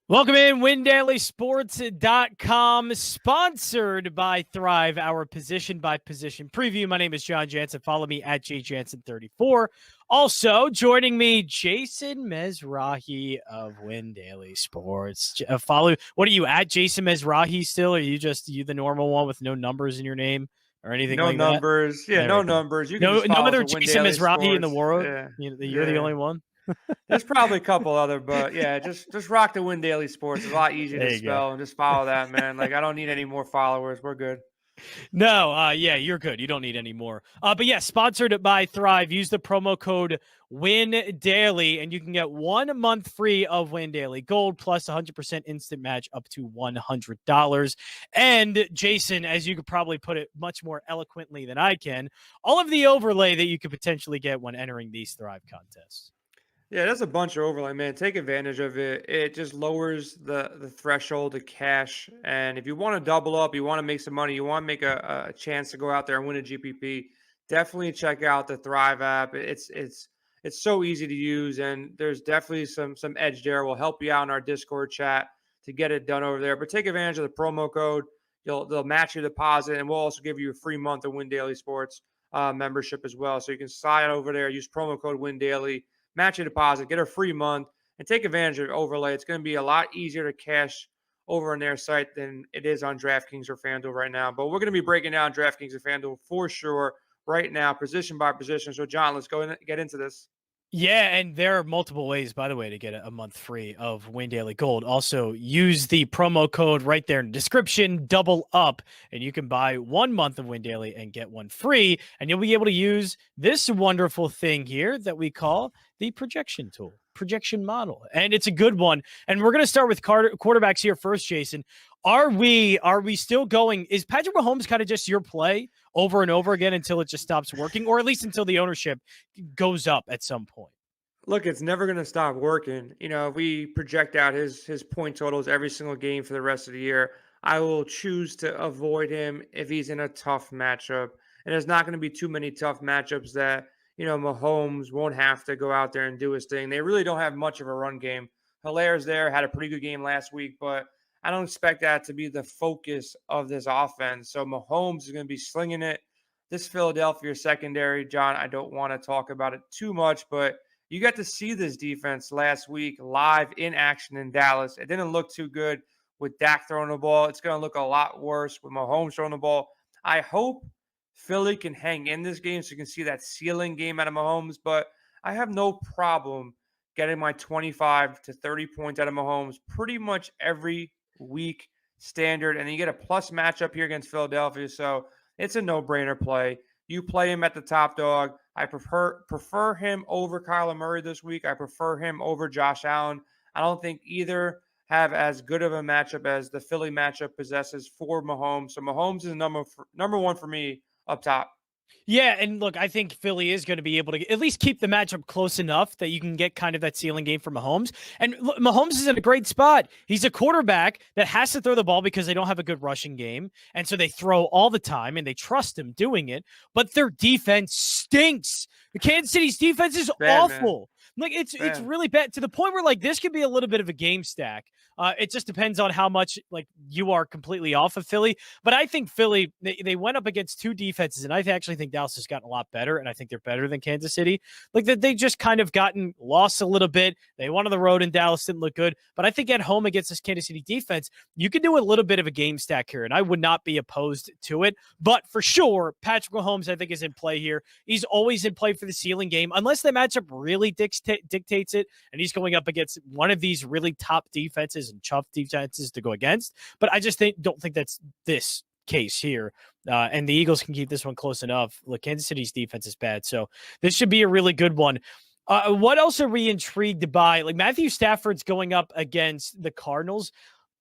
Welcome in, WinDailySports.com, sponsored by Thrive, our position-by-position preview. My name is John Jansen. Follow me at JJansen34. Also, joining me, Jason Mezrahi of Win Daily Sports. Follow. What are you, at Jason Mezrahi still? Or are you the normal one with no numbers in your name or anything No like that? numbers. Yeah, There no we go. numbers. You can just No follow us other at Win Jason Daily Mezrahi in the Sports. world? Yeah, You're the yeah. only one? There's probably a couple other, but yeah, just rock the Win Daily Sports. It's a lot easier There to you go. spell and just follow that, man. Like I don't need any more followers. We're good. No, yeah, you're good. You don't need any more. But yeah, sponsored by Thrive. Use the promo code WINDAILY, and you can get 1 month free of Win Daily Gold plus 100% instant match up to $100. And Jason, as you could probably put it much more eloquently than I can, all of the overlay that you could potentially get when entering these Thrive contests. Yeah, there's a bunch of overlay, man. Take advantage of it. It just lowers the threshold to cash. And if you want to double up, you want to make some money, you want to make a chance to go out there and win a GPP, definitely check out the Thrive app. It's so easy to use, and there's definitely some edge there. We'll help you out in our Discord chat to get it done over there. But take advantage of the promo code. They'll match your deposit, and we'll also give you a free month of Win Daily Sports membership as well. So you can sign over there, use promo code Win Daily, match your deposit, get a free month, and take advantage of overlay. It's going to be a lot easier to cash over on their site than it is on Draftkings or Fanduel right now. But we're going to be breaking down Draftkings and Fanduel for sure right now, position by position. So, John, let's go and get into this. Yeah, and there are multiple ways, by the way, to get a month free of Win Daily Gold. Also, use the promo code right there in the description, double up, and you can buy 1 month of Win Daily and get one free. And you'll be able to use this wonderful thing here that we call the projection tool, projection model. And it's a good one. And we're going to start with quarterbacks here first, Jason. Are we still going? Is Patrick Mahomes kind of just your play over and over again until it just stops working, or at least until the ownership goes up at some point? Look, it's never going to stop working. If we project out his point totals every single game for the rest of the year, I will choose to avoid him if he's in a tough matchup. And there's not going to be too many tough matchups that, Mahomes won't have to go out there and do his thing. They really don't have much of a run game. Hilaire's there, had a pretty good game last week, but I don't expect that to be the focus of this offense. So Mahomes is going to be slinging it. This Philadelphia secondary, John, I don't want to talk about it too much, but you got to see this defense last week live in action in Dallas. It didn't look too good with Dak throwing the ball. It's going to look a lot worse with Mahomes throwing the ball. I hope Philly can hang in this game so you can see that ceiling game out of Mahomes, but I have no problem getting my 25 to 30 points out of Mahomes pretty much every week standard. And then you get a plus matchup here against Philadelphia. So it's a no-brainer play. You play him at the top dog. I prefer him over Kyler Murray this week. I prefer him over Josh Allen. I don't think either have as good of a matchup as the Philly matchup possesses for Mahomes. So Mahomes is number one for me up top. Yeah, and look, I think Philly is going to be able to at least keep the matchup close enough that you can get kind of that ceiling game for Mahomes. And look, Mahomes is in a great spot. He's a quarterback that has to throw the ball because they don't have a good rushing game. And so they throw all the time and they trust him doing it. But their defense stinks. The Kansas City's defense is awful. Man. Like it's really bad to the point where like this could be a little bit of a game stack. It just depends on how much like you are completely off of Philly. But I think Philly, they went up against two defenses, and I actually think Dallas has gotten a lot better, and I think they're better than Kansas City. Like that they just kind of gotten lost a little bit. They won on the road, and Dallas didn't look good. But I think at home against this Kansas City defense, you can do a little bit of a game stack here, and I would not be opposed to it. But for sure, Patrick Mahomes, I think, is in play here. He's always in play for the ceiling game, unless the matchup really dictates it, and he's going up against one of these really top defenses and tough defenses to go against. But I just don't think that's this case here. And the Eagles can keep this one close enough. Look, Kansas City's defense is bad, so this should be a really good one. What else are we intrigued by? Like Matthew Stafford's going up against the Cardinals.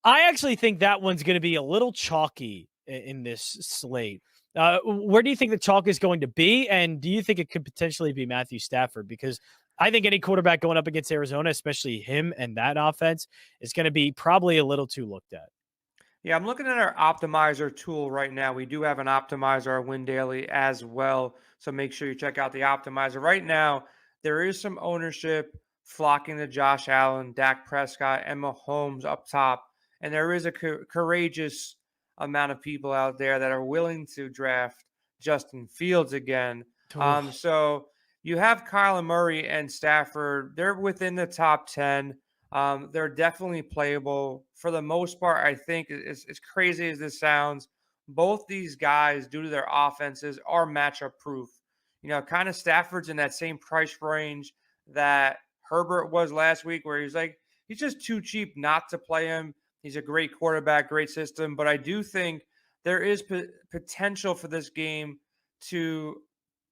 I actually think that one's going to be a little chalky in this slate. Where do you think the chalk is going to be? And do you think it could potentially be Matthew Stafford? Because I think any quarterback going up against Arizona, especially him and that offense, is going to be probably a little too looked at. Yeah, I'm looking at our optimizer tool right now. We do have an optimizer, our Win Daily as well. So make sure you check out the optimizer. Right now, there is some ownership flocking to Josh Allen, Dak Prescott, and Mahomes up top. And there is a courageous amount of people out there that are willing to draft Justin Fields again. Oof. So you have Kyler Murray and Stafford. They're within the top 10. They're definitely playable for the most part. I think, as crazy as this sounds, both these guys, due to their offenses, are matchup proof. Kind of Stafford's in that same price range that Herbert was last week, where he's just too cheap not to play him. He's a great quarterback, great system, but I do think there is potential for this game to,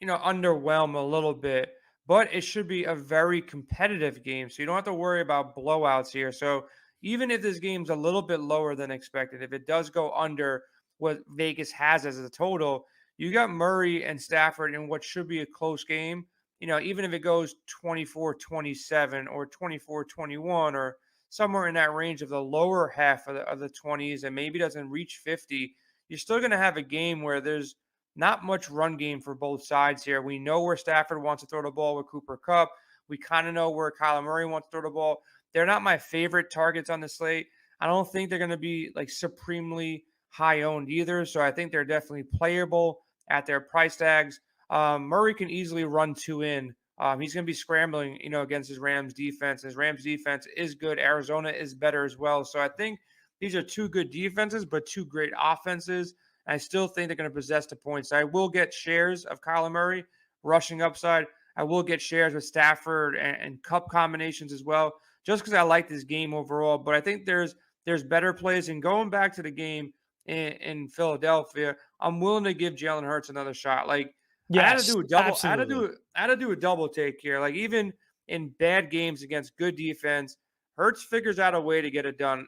underwhelm a little bit. But it should be a very competitive game, so you don't have to worry about blowouts here. So even if this game's a little bit lower than expected, if it does go under what Vegas has as a total, you got Murray and Stafford in what should be a close game. Even if it goes 24-27 or 24-21 or somewhere in that range of the lower half of the 20s and maybe doesn't reach 50, you're still going to have a game where there's not much run game for both sides here. We know where Stafford wants to throw the ball with Cooper Kupp. We kind of know where Kyler Murray wants to throw the ball. They're not my favorite targets on the slate. I don't think they're going to be like supremely high owned either. So I think they're definitely playable at their price tags. Murray can easily run two in. He's going to be scrambling, against his Rams defense. His Rams defense is good. Arizona is better as well. So I think these are two good defenses, but two great offenses. I still think they're going to possess the points. I will get shares of Kyler Murray rushing upside. I will get shares with Stafford and Kupp combinations as well, just because I like this game overall. But I think there's better plays. And going back to the game in Philadelphia, I'm willing to give Jalen Hurts another shot. Like, I had to Yes, do a double. absolutely. I had to do a double take here. Like, even in bad games against good defense, Hurts figures out a way to get it done.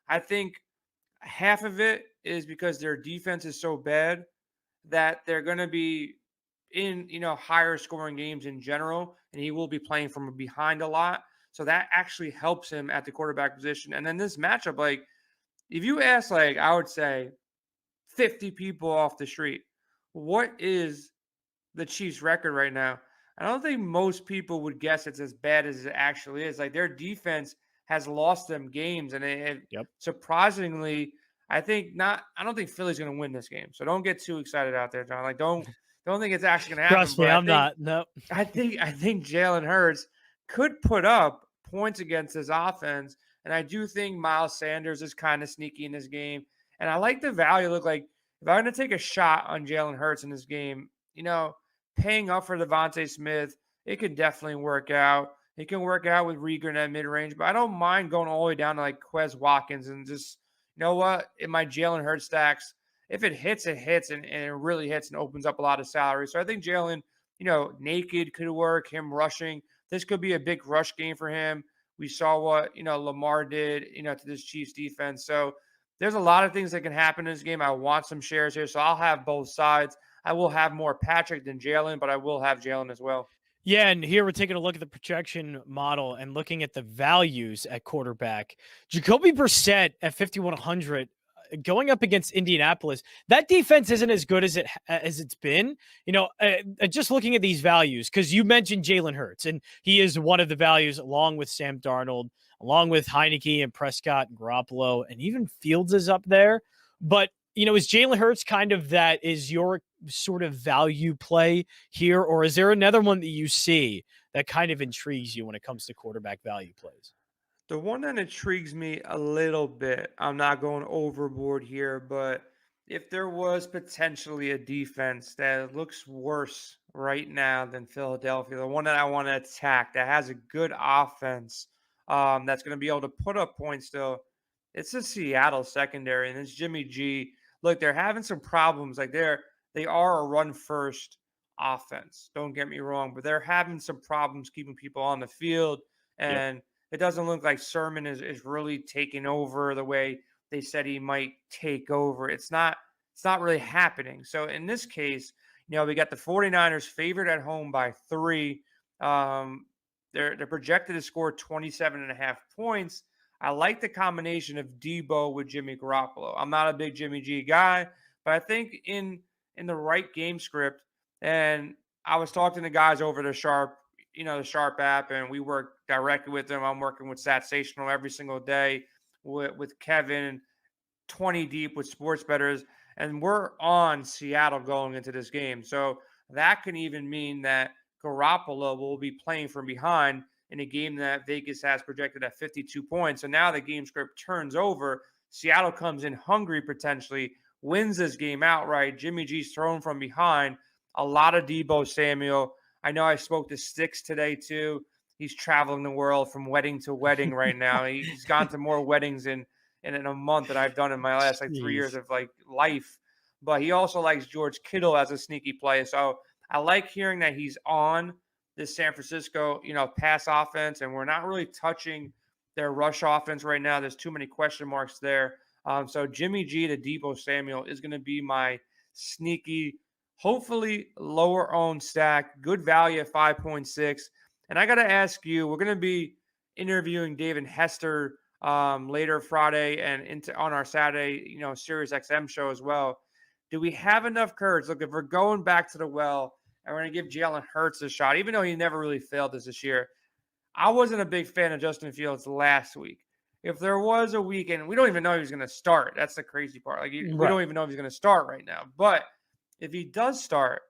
I think half of it is because their defense is so bad that they're going to be in, higher scoring games in general, and he will be playing from behind a lot. So that actually helps him at the quarterback position. And then this matchup, like, if you ask, like, I would say 50 people off the street, what is the Chiefs' record right now? I don't think most people would guess it's as bad as it actually is. Like, their defense has lost them games, and Yep. surprisingly, I don't think Philly's going to win this game. So don't get too excited out there, John. Like, don't think it's actually going to happen. Trust me, But I'm not. No. I think Jalen Hurts could put up points against his offense, and I do think Miles Sanders is kind of sneaky in this game. And I like the value. Look, like, if I'm going to take a shot on Jalen Hurts in this game, paying up for Devontae Smith, it could definitely work out. It can work out with Rieger in that mid range, but I don't mind going all the way down to like Quez Watkins and just, what, in my Jalen Hurts stacks, if it hits, it hits, and it really hits and opens up a lot of salary. So I think Jalen, naked could work, him rushing. This could be a big rush game for him. We saw what, Lamar did, to this Chiefs defense. So there's a lot of things that can happen in this game. I want some shares here, so I'll have both sides. I will have more Patrick than Jalen, but I will have Jalen as well. Yeah, and here we're taking a look at the projection model and looking at the values at quarterback. Jacoby Brissett at 5,100 going up against Indianapolis. That defense isn't as good as it's been. Just looking at these values, because you mentioned Jalen Hurts, and he is one of the values along with Sam Darnold, along with Heineke and Prescott and Garoppolo, and even Fields is up there. But is Jalen Hurts kind of that is your sort of value play here, or is there another one that you see that kind of intrigues you when it comes to quarterback value plays? The one that intrigues me a little bit, I'm not going overboard here, but if there was potentially a defense that looks worse right now than Philadelphia, the one that I want to attack that has a good offense, that's going to be able to put up points still, it's the Seattle secondary, and it's Jimmy G. Look, they're having some problems. Like, they are a run first offense. Don't get me wrong, but they're having some problems keeping people on the field. Yep. And it doesn't look like Sermon is really taking over the way they said he might take over. It's not really happening. So in this case, we got the 49ers favored at home by 3. They're projected to score 27.5 points. I like the combination of Debo with Jimmy Garoppolo. I'm not a big Jimmy G guy, but I think in the right game script, and I was talking to guys over to Sharp the Sharp app, and we work directly with them. I'm working with Satsational every single day with Kevin, 20 deep with sports bettors, and we're on Seattle going into this game. So that can even mean that Garoppolo will be playing from behind in a game that Vegas has projected at 52 points. So now the game script turns over. Seattle comes in hungry potentially, wins this game outright. Jimmy G's thrown from behind. A lot of Deebo Samuel. I know I spoke to Sticks today too. He's traveling the world from wedding to wedding right now. He's gone to more weddings in a month that I've done in my last 3 years of life. But he also likes George Kittle as a sneaky play. So I like hearing that he's on this San Francisco, pass offense, and we're not really touching their rush offense right now. There's too many question marks there. So Jimmy G to Deebo Samuel is going to be my sneaky, hopefully lower owned stack. Good value at 5.6. And I got to ask you, we're going to be interviewing David Hester later Friday and on our Saturday, Sirius XM show as well. Do we have enough courage? Look, if we're going back to the well and we're going to give Jalen Hurts a shot, even though he never really failed this year, I wasn't a big fan of Justin Fields last week. If there was a weekend, we don't even know he was going to start. That's the crazy part. We don't even know if he's going to start right now. But if he does start,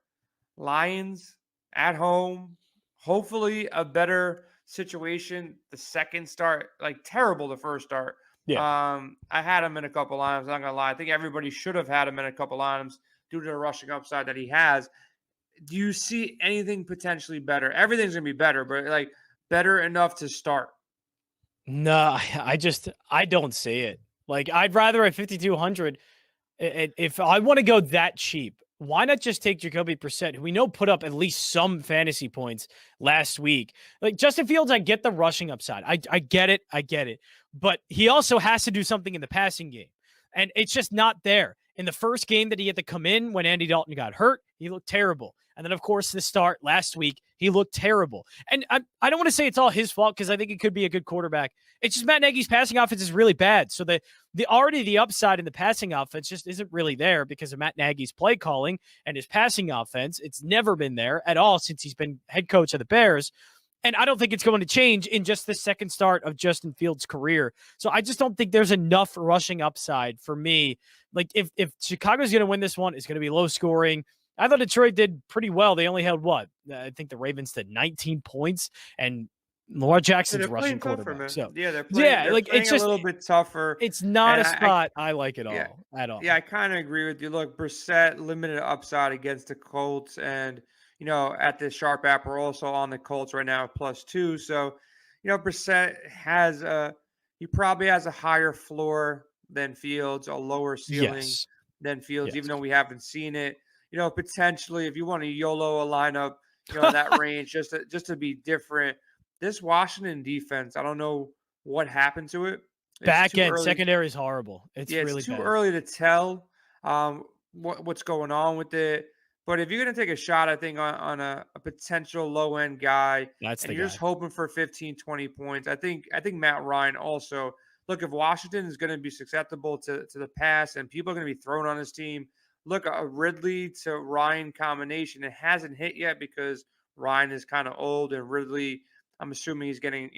Lions at home, hopefully a better situation. The second start, terrible the first start. Yeah. I had him in a couple lineups. I'm not going to lie. I think everybody should have had him in a couple lineups due to the rushing upside that he has. Do you see anything potentially better? Everything's going to be better, but better enough to start? No, I don't see it. I'd rather at 5,200, if I want to go that cheap, why not just take Jacoby Brissett, who we know put up at least some fantasy points last week? Justin Fields, I get the rushing upside. I get it. But he also has to do something in the passing game. And it's just not there. In the first game that he had to come in when Andy Dalton got hurt, he looked terrible. And then, of course, the start last week, he looked terrible. And I don't want to say it's all his fault because I think it could be a good quarterback. It's just Matt Nagy's passing offense is really bad. So the upside in the passing offense just isn't really there because of Matt Nagy's play calling and his passing offense. It's never been there at all since he's been head coach of the Bears. And I don't think it's going to change in just the second start of Justin Fields' career. So I just don't think there's enough rushing upside for me. If Chicago's going to win this one, it's going to be low scoring. I thought Detroit did pretty well. They only had I think the Ravens did 19 points, and Lamar Jackson's rushing quarterback. So they're playing it's just a little bit tougher. It's not a spot I like at all. Yeah, I kind of agree with you. Look, Brissett limited upside against the Colts, and at the Sharp app, we're also on the Colts right now at +2. So, Brissett he probably has a higher floor than Fields, a lower ceiling than Fields, even though we haven't seen it. Potentially, if you want to YOLO a lineup, that range, just to be different. This Washington defense, I don't know what happened to it. Back end secondary is horrible. It's really too bad. early to tell what's going on with it. But if you're going to take a shot, I think on a potential low end guy, you're just hoping for 15, 20 points. I think Matt Ryan also. Look, if Washington is going to be susceptible to the pass and people are going to be thrown on his team, look, a Ridley to Ryan combination, it hasn't hit yet because Ryan is kind of old and Ridley, I'm assuming he's getting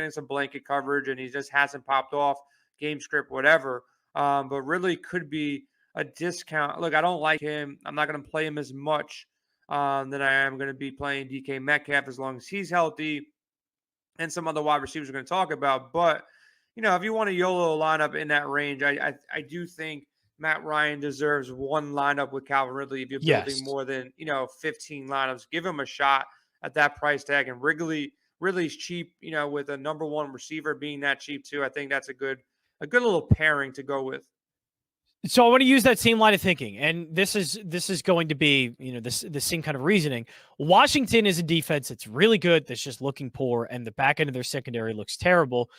some blanket coverage and he just hasn't popped off game script, whatever. But Ridley could be a discount. Look, I don't like him. I'm not going to play him as much than I am going to be playing DK Metcalf as long as he's healthy and some other wide receivers we're going to talk about. But, if you want a YOLO lineup in that range, I do think Matt Ryan deserves one lineup with Calvin Ridley. If you're building more than 15 lineups, give him a shot at that price tag. And Ridley's cheap, with a number one receiver being that cheap too. I think that's a good little pairing to go with. So I want to use that same line of thinking, and this is going to be the same kind of reasoning. Washington is a defense that's really good, that's just looking poor, and the back end of their secondary looks terrible.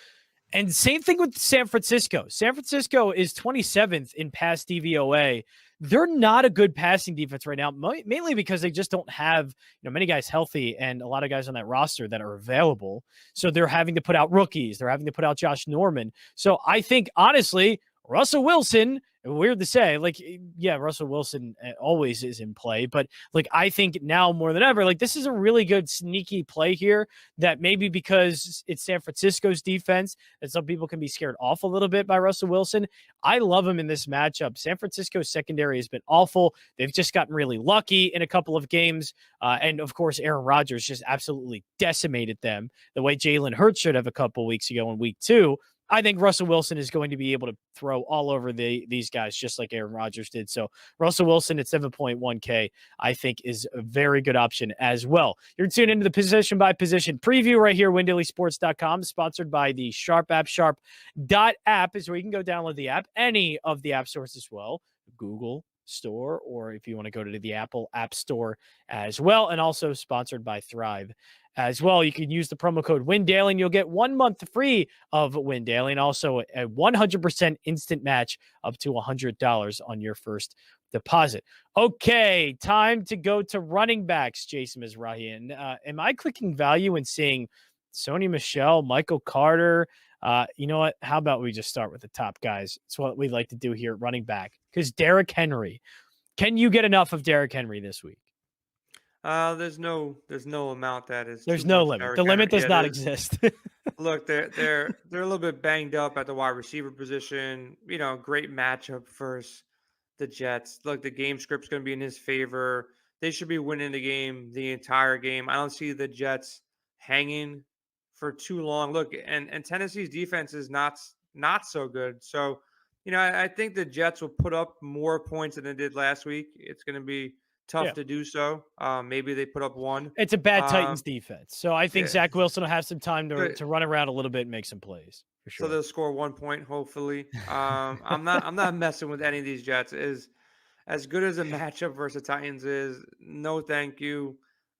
And same thing with San Francisco. San Francisco is 27th in pass DVOA. They're not a good passing defense right now, mainly because they just don't have many guys healthy and a lot of guys on that roster that are available. So they're having to put out rookies. They're having to put out Josh Norman. So I think, honestly, Russell Wilson Weird to say, like, yeah, Russell Wilson always is in play, but like, I think now more than ever, like, this is a really good sneaky play here that maybe because it's San Francisco's defense, that some people can be scared off a little bit by Russell Wilson. I love him in this matchup. San Francisco's secondary has been awful. They've just gotten really lucky in a couple of games. And of course, Aaron Rodgers just absolutely decimated them the way Jalen Hurts should have a couple weeks ago in week 2. I think Russell Wilson is going to be able to throw all over these guys just like Aaron Rodgers did. So Russell Wilson at 7.1K, I think, is a very good option as well. You're tuned into the position by position preview right here, WinDailySports.com, sponsored by the Sharp app. Sharp.app is where you can go download the app, any of the app stores as well, Google Store, or if you want to go to the Apple App Store as well, and also sponsored by Thrive as well. You can use the promo code WinDaily and you'll get 1 month free of WinDaily, and also a 100% instant match up to $100 on your first deposit. Okay, time to go to running backs, Jason Mezrahi. And am I clicking value and seeing Sony Michel, Michael Carter? You know what? How about we just start with the top guys? It's what we like to do here at running back, because Derrick Henry. Can you get enough of Derrick Henry this week? There's no amount that is. There's no limit. Derrick The limit Henry. does not exist. Look, they're a little bit banged up at the wide receiver position. You know, great matchup versus the Jets. Look, the game script's going to be in his favor. They should be winning the game the entire game. I don't see the Jets hanging for too long. Look, and Tennessee's defense is not so good. So, you know, I think the Jets will put up more points than they did last week. It's going to be tough to do so. Maybe they put up 1. It's a bad Titans defense. So I think yeah. Zach Wilson will have some time to run around a little bit and make some plays. For sure. So they'll score 1 point, hopefully. I'm not messing with any of these Jets. As good as a matchup versus the Titans is, no thank you.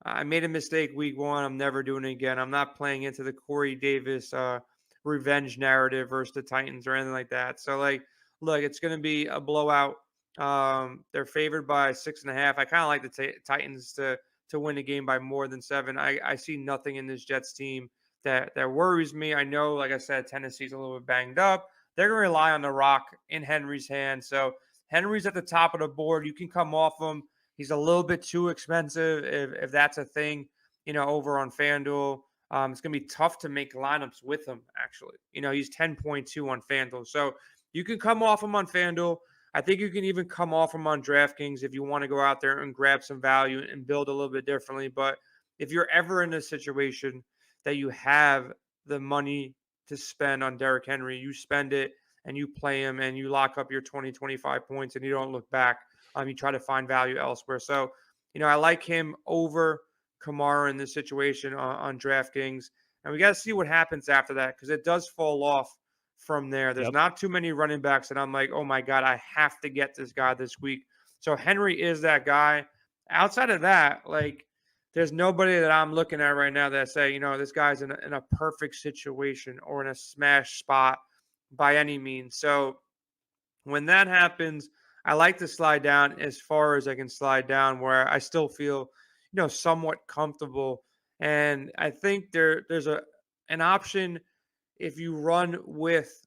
I made a mistake week 1. I'm never doing it again. I'm not playing into the Corey Davis revenge narrative versus the Titans or anything like that. So, like, look, it's going to be a blowout. They're favored by 6.5. I kind of like the Titans to win the game by more than 7. I see nothing in this Jets team that worries me. I know, like I said, Tennessee's a little bit banged up. They're going to rely on the rock in Henry's hand. So Henry's at the top of the board. You can come off him. He's a little bit too expensive if that's a thing, you know, over on Fanduel. It's going to be tough to make lineups with him, actually. You know, he's 10.2 on Fanduel. So you can come off him on Fanduel. I think you can even come off him on DraftKings if you want to go out there and grab some value and build a little bit differently. But if you're ever in a situation that you have the money to spend on Derrick Henry, you spend it and you play him and you lock up your 20, 25 points and you don't look back. You try to find value elsewhere. So, you know, I like him over Kamara in this situation on DraftKings. And we got to see what happens after that, because it does fall off from there. There's not too many running backs that I'm like, oh my God, I have to get this guy this week. So Henry is that guy. Outside of that, like, there's nobody that I'm looking at right now that say, you know, this guy's in a perfect situation or in a smash spot by any means. So when that happens, I like to slide down as far as I can slide down, where I still feel, you know, somewhat comfortable. And I think there's an option if you run with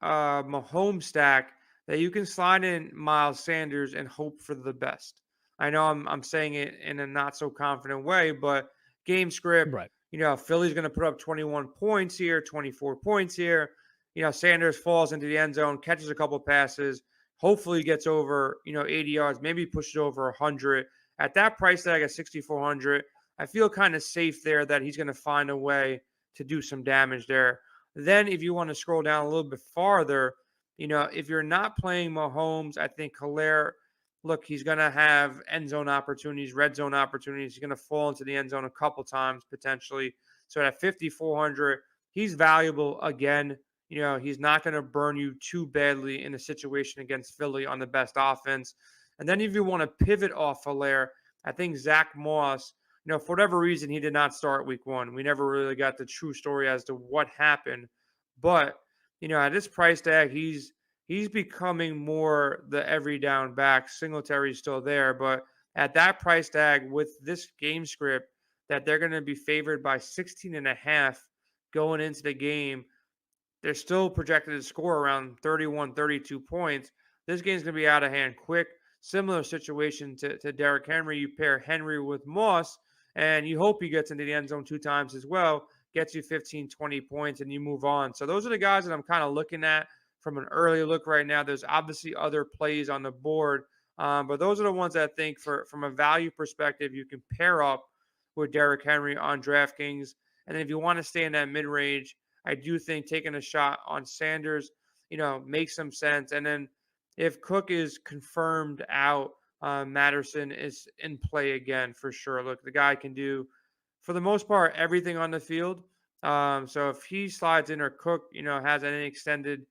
Mahomes stack that you can slide in Miles Sanders and hope for the best. I know I'm saying it in a not so confident way, but game script, Right. You know, Philly's going to put up 21 points here, 24 points here. You know, Sanders falls into the end zone, catches a couple passes, hopefully gets over, you know, 80 yards, maybe pushes over 100. At that price tag at 6,400, I feel kind of safe there that he's going to find a way to do some damage there. Then if you want to scroll down a little bit farther, you know, if you're not playing Mahomes, I think Hilaire, look, he's going to have end zone opportunities, red zone opportunities. He's going to fall into the end zone a couple times potentially. So at 5,400, he's valuable again. You know, he's not going to burn you too badly in a situation against Philly on the best offense. And then if you want to pivot off Hilaire, I think Zach Moss, you know, for whatever reason, he did not start week 1. We never really got the true story as to what happened. But, you know, at this price tag, he's becoming more the every down back. Singletary's still there. But at that price tag with this game script that they're going to be favored by 16.5 going into the game, they're still projected to score around 31, 32 points. this game's going to be out of hand quick. Similar situation to Derrick Henry. You pair Henry with Moss, and you hope he gets into the end zone 2 times as well, gets you 15, 20 points, and you move on. So those are the guys that I'm kind of looking at from an early look right now. There's obviously other plays on the board, but those are the ones that I think from a value perspective, you can pair up with Derrick Henry on DraftKings. And then if you want to stay in that mid-range, I do think taking a shot on Sanders, makes some sense. And then if Cook is confirmed out, Matterson is in play again for sure. Look, the guy can do, for the most part, everything on the field. So if he slides in or Cook, has any extended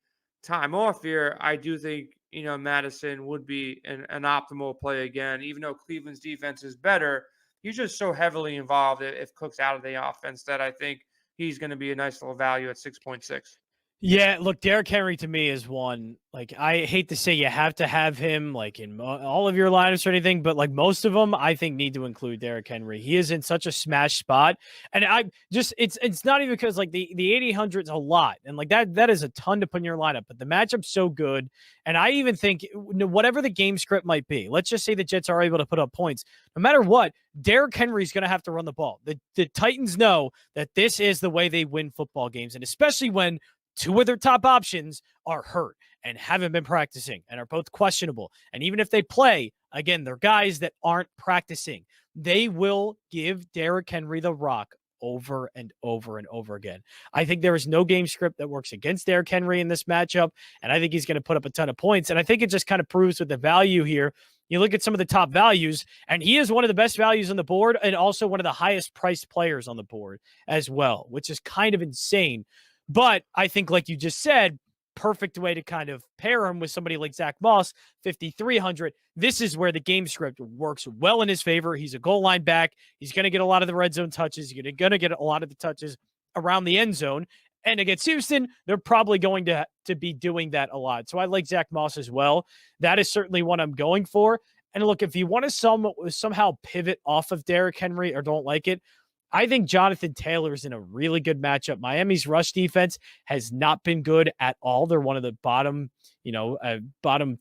time off here, I do think, Madison would be an optimal play again, even though Cleveland's defense is better. He's just so heavily involved if Cook's out of the offense that I think he's going to be a nice little value at 6.6. Yeah, look, Derrick Henry to me is one. Like, I hate to say you have to have him like in all of your lineups or anything, but like most of them, I think need to include Derrick Henry. He is in such a smash spot, and I just it's not even because like the 8,800 is a lot, and like that is a ton to put in your lineup. But the matchup's so good, and I even think whatever the game script might be, let's just say the Jets are able to put up points. No matter what, Derrick Henry's going to have to run the ball. The Titans know that this is the way they win football games, and especially when two of their top options are hurt and haven't been practicing and are both questionable. And even if they play, again, they're guys that aren't practicing. They will give Derrick Henry the rock over and over and over again. I think there is no game script that works against Derrick Henry in this matchup, and I think he's going to put up a ton of points. And I think it just kind of proves with the value here. You look at some of the top values, and he is one of the best values on the board and also one of the highest priced players on the board as well, which is kind of insane. But I think, like you just said, perfect way to kind of pair him with somebody like Zach Moss, 5,300. This is where the game script works well in his favor. He's a goal line back. He's going to get a lot of the red zone touches. He's going to get a lot of the touches around the end zone. And against Houston, they're probably going to be doing that a lot. So I like Zach Moss as well. That is certainly what I'm going for. And look, if you want to somehow pivot off of Derrick Henry or don't like it, I think Jonathan Taylor is in a really good matchup. Miami's rush defense has not been good at all. They're one of the bottom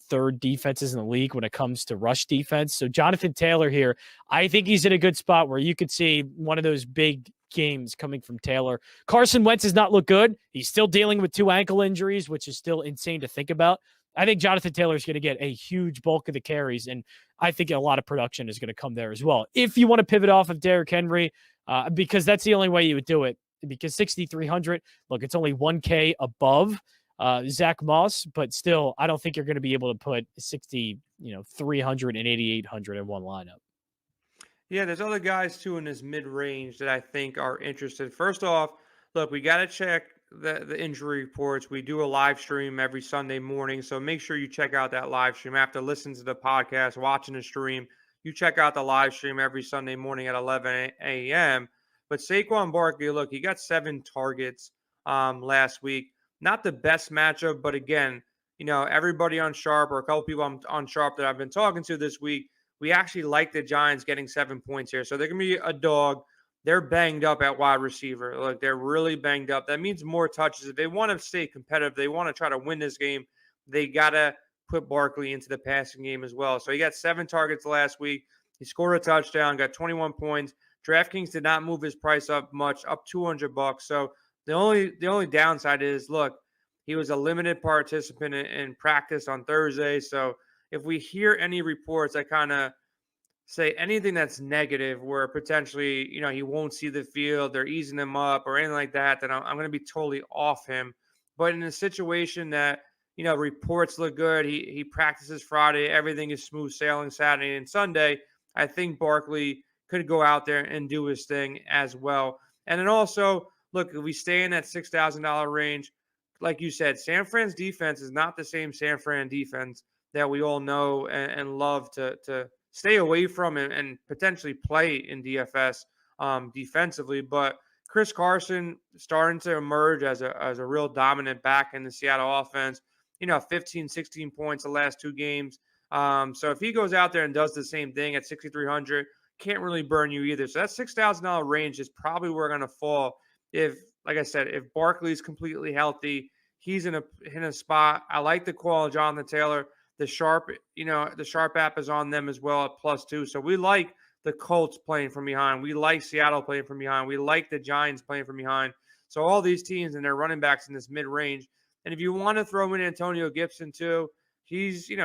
third defenses in the league when it comes to rush defense. So Jonathan Taylor here, I think he's in a good spot where you could see one of those big games coming from Taylor. Carson Wentz has not looked good. He's still dealing with 2 ankle injuries, which is still insane to think about. I think Jonathan Taylor is going to get a huge bulk of the carries, and I think a lot of production is going to come there as well. If you want to pivot off of Derrick Henry, because that's the only way you would do it, because 6,300, look, it's only 1K above Zach Moss, but still, I don't think you're going to be able to put 300 and 8,800 in one lineup. Yeah, there's other guys too in this mid-range that I think are interested. First off, look, we got to check the injury reports. We do a live stream every Sunday morning, so make sure you check out that live stream. After listening to the podcast, watching the stream, you check out the live stream every Sunday morning at 11 a.m. But Saquon Barkley, look, he got 7 targets last week. Not the best matchup, but again, everybody on Sharp or a couple people on Sharp that I've been talking to this week, we actually like the Giants getting 7 points here. So they're going to be a dog. They're banged up at wide receiver. Look, they're really banged up. That means more touches. If they want to stay competitive, they want to try to win this game, they got to put Barkley into the passing game as well. So he got 7 targets last week. He scored a touchdown, got 21 points. DraftKings did not move his price up much, up $200. So the only downside is, look, he was a limited participant in practice on Thursday. So if we hear any reports that kind of say anything that's negative, where potentially, he won't see the field, they're easing him up or anything like that, then I'm going to be totally off him. But in a situation that, reports look good, he practices Friday, everything is smooth sailing Saturday and Sunday, I think Barkley could go out there and do his thing as well. And then also, look, if we stay in that $6,000 range, like you said, San Fran's defense is not the same San Fran defense that we all know and love to stay away from and potentially play in DFS defensively. But Chris Carson starting to emerge as a real dominant back in the Seattle offense, 15, 16 points the last 2 games. So if he goes out there and does the same thing at 6,300, can't really burn you either. So that $6,000 range is probably where we're going to fall. If, like I said, if Barkley's completely healthy, he's in a spot. I like the call of Jonathan Taylor. The Sharp, the Sharp app is on them as well at +2. So we like the Colts playing from behind. We like Seattle playing from behind. We like the Giants playing from behind. So all these teams and their running backs in this mid-range. And if you want to throw in Antonio Gibson too, he's, he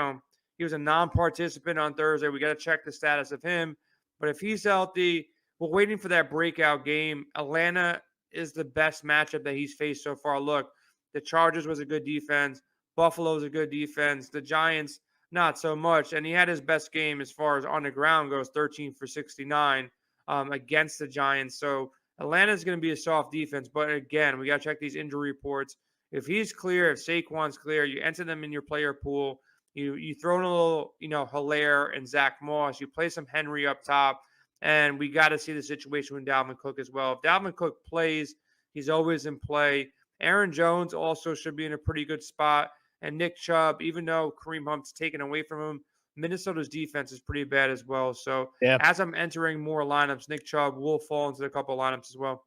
was a non-participant on Thursday. We got to check the status of him. But if he's healthy, we're waiting for that breakout game. Atlanta is the best matchup that he's faced so far. Look, the Chargers was a good defense. Buffalo's a good defense. The Giants, not so much. And he had his best game as far as on the ground goes, 13 for 69 against the Giants. So Atlanta's going to be a soft defense. But again, we got to check these injury reports. If he's clear, if Saquon's clear, you enter them in your player pool. You throw in a little, Hilaire and Zach Moss. You play some Henry up top. And we got to see the situation with Dalvin Cook as well. If Dalvin Cook plays, he's always in play. Aaron Jones also should be in a pretty good spot. And Nick Chubb, even though Kareem Hunt's taken away from him, Minnesota's defense is pretty bad as well. So as I'm entering more lineups, Nick Chubb will fall into a couple lineups as well.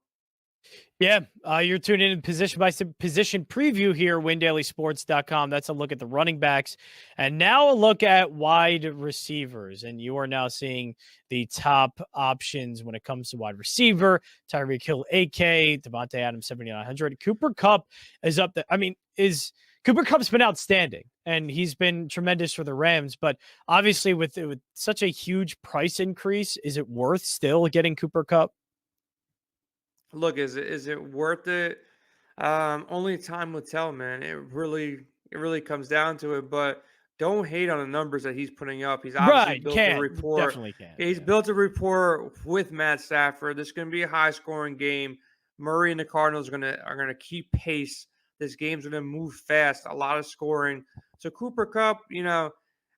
Yeah, you're tuned in position by position preview here, WinDailySports.com. That's a look at the running backs. And now a look at wide receivers. And you are now seeing the top options when it comes to wide receiver. Tyreek Hill, AK, Devontae Adams, 7,900. Cooper Kupp is up there. Cooper Kupp's been outstanding, and he's been tremendous for the Rams. But obviously with such a huge price increase, is it worth still getting Cooper Kupp? Look, is it worth it? Only time will tell, man. It really comes down to it. But don't hate on the numbers that he's putting up. He's obviously built a rapport. Definitely can. He's built a rapport with Matt Stafford. This is going to be a high scoring game. Murray and the Cardinals are gonna keep pace. This game's going to move fast. A lot of scoring. So Cooper Kupp,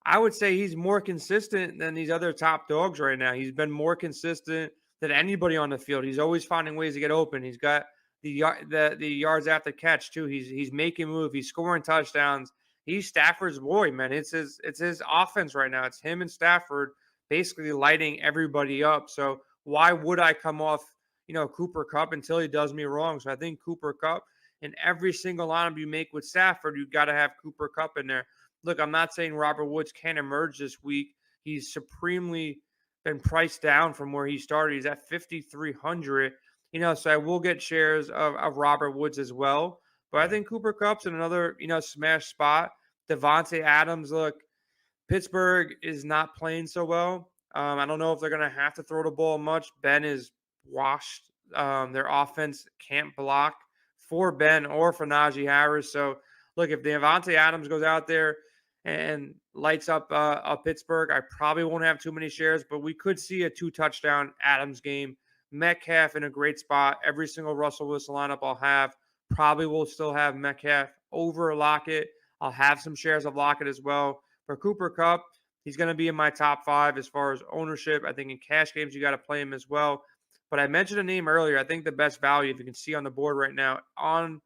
I would say he's more consistent than these other top dogs right now. He's been more consistent than anybody on the field. He's always finding ways to get open. He's got the yards after catch too. He's making moves. He's scoring touchdowns. He's Stafford's boy, man. It's his offense right now. It's him and Stafford basically lighting everybody up. So why would I come off, Cooper Kupp until he does me wrong? So I think Cooper Kupp in every single lineup you make with Stafford, you've got to have Cooper Kupp in there. Look, I'm not saying Robert Woods can't emerge this week. He's supremely been priced down from where he started. He's at 5,300. So I will get shares of Robert Woods as well. But I think Cooper Kupp's in another, smash spot. Devontae Adams, look, Pittsburgh is not playing so well. I don't know if they're going to have to throw the ball much. Ben is washed. Their offense can't block for Ben or for Najee Harris. So, look, if Devontae Adams goes out there and lights up Pittsburgh, I probably won't have too many shares, but we could see a 2-touchdown Adams game. Metcalf in a great spot. Every single Russell Wilson lineup I'll have probably will still have Metcalf over Lockett. I'll have some shares of Lockett as well. For Cooper Kupp, he's going to be in my top 5 as far as ownership. I think in cash games, you got to play him as well. But I mentioned a name earlier. I think the best value, if you can see on the board right now, on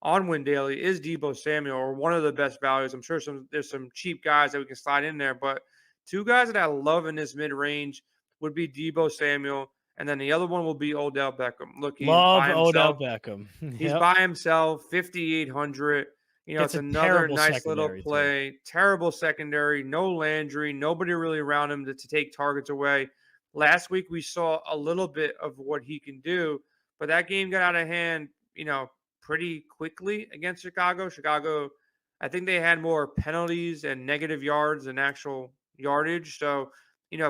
Win Daily is Deebo Samuel, or one of the best values. I'm sure there's some cheap guys that we can slide in there, but two guys that I love in this mid-range would be Deebo Samuel, and then the other one will be Odell Beckham. Look, he's by himself. Odell Beckham. He's by himself, 5,800. It's another nice little play. Too. Terrible secondary, no Landry, nobody really around him to take targets away. Last week we saw a little bit of what he can do, but that game got out of hand, pretty quickly against Chicago. Chicago, I think they had more penalties and negative yards than actual yardage. So,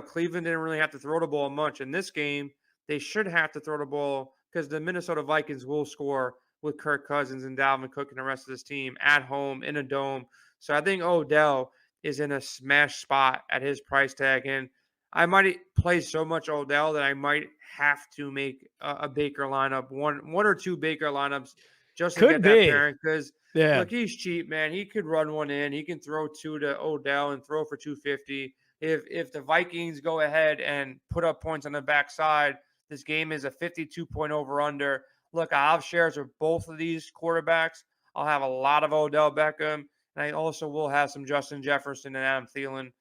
Cleveland didn't really have to throw the ball much. In this game, they should have to throw the ball because the Minnesota Vikings will score with Kirk Cousins and Dalvin Cook and the rest of this team at home in a dome. So I think Odell is in a smash spot at his price tag. And I might play so much Odell that I might have to make a Baker lineup, one or two Baker lineups just to get that pairing. Because look, he's cheap, man. He could run one in. He can throw 2 to Odell and throw for 250. If the Vikings go ahead and put up points on the backside, this game is a 52-point over-under. Look, I have shares of both of these quarterbacks. I'll have a lot of Odell Beckham, and I also will have some Justin Jefferson and Adam Thielen